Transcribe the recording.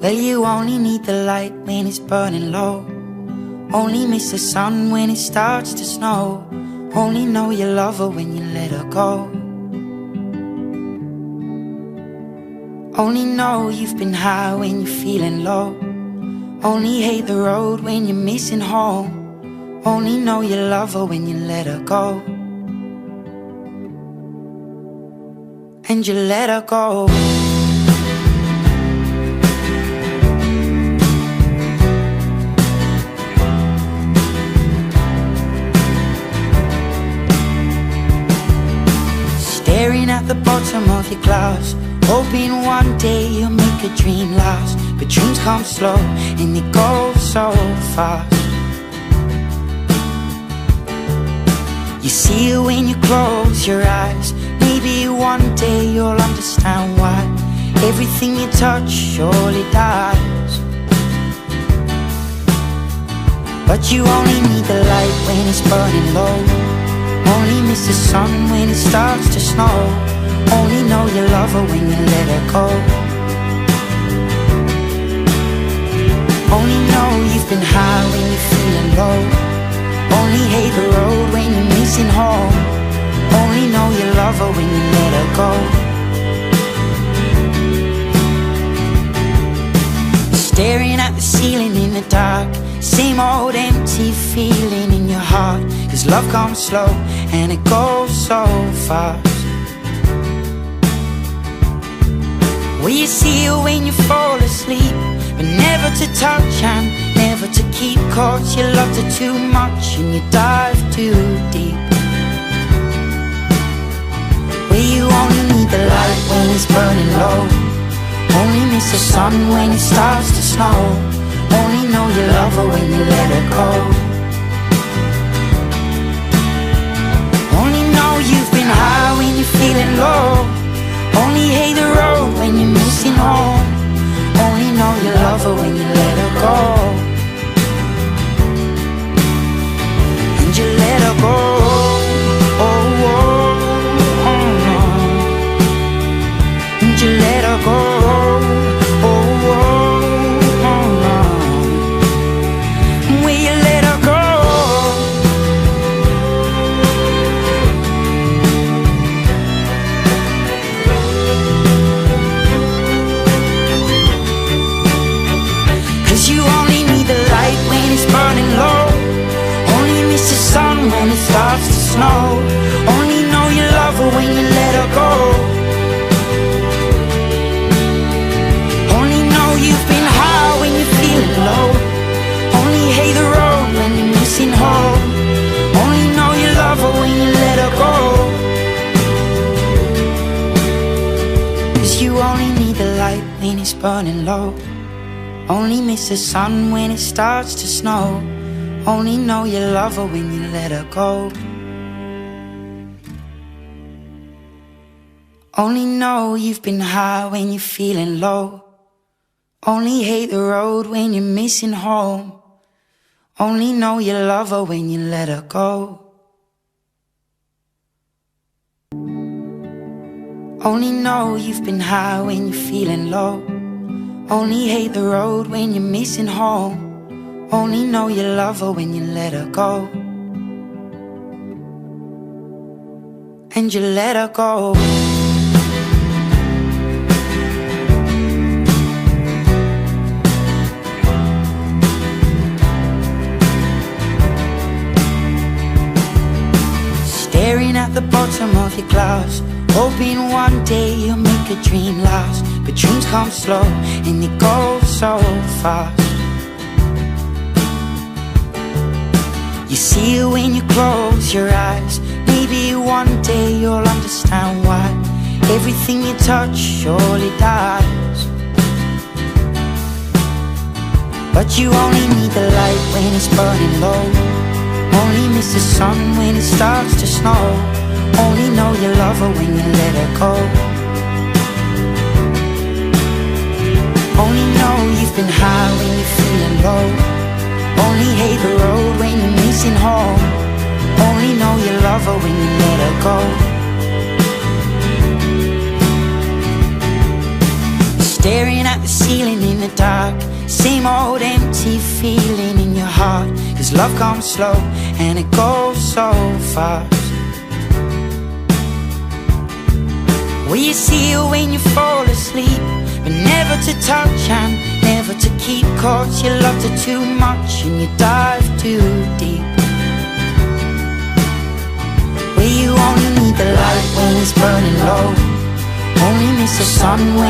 Well, you only need the light when it's burning low. Only miss the sun when it starts to snow. Only know you love her when you let her go. Only know you've been high when you're feeling low. Only hate the road when you're missing home. Only know you love her when you let her go. And you let her go. Staring at the bottom of your glass, hoping one day you'll make a dream last. But dreams come slow and they go so fast. You see it when you close your eyes. Maybe one day you'll understand why everything you touch surely dies. But you only need the light when it's burning low. Only miss the sun when it starts to snow. Only know you love her when you let her go. Only know you've been high when you're feeling low. Only hate the road when you're missing home. Only know you love her when you let her go. Staring at the ceiling in the dark, same old empty feeling in your heart. Cause love comes slow and it goes so fast. Well, you see it when you fall asleep, but never to touch and never to keep. Cause you loved her too much and you dive too deep. Well, you only need the light when it's burning low. Only miss the sun when it starts to snow. Only know you love her when you let her go. Only know you've been high when you're feeling low. Only hate the road when you're missing home. Only know you love her when you let her go. And you let her go. Oh, oh, oh, oh. And you let her go. Oh, oh, oh, oh. Will you let her go? You only need the light when it's burning low. Only miss the sun when it starts to snow. Only know you love her when you let her go. Only know you've been high when you're feeling low. Only hate the road when you're missing home. Only know you love her when you let her go. Cause you only need the light when it's burning low. Only miss the sun when it starts to snow. Only know you love her when you let her go. Only know you've been high when you're feeling low. Only hate the road when you're missing home. Only know you love her when you let her go. Only know you've been high when you're feeling low. Only hate the road when you're missing home. Only know you love her when you let her go. And you let her go. Staring at the bottom of your glass, hoping one day you'll make a dream last. But dreams come slow and they go so fast. You see it when you close your eyes. Maybe one day you'll understand why everything you touch surely dies. But you only need the light when it's burning low. Only miss the sun when it starts to snow. Only know you love her when you let her go. Only know you've been high when you're feeling low. Only hate the road when you're missing home. Only know you love her when you let her go. Staring at the ceiling in the dark, same old empty feeling in your heart. Cause love comes slow and it goes so fast. Will you see her when you fall asleep, but never to touch and never to keep? Cause you loved her too much and you dive too deep. Will you only need the light when it's burning low, only miss the sun when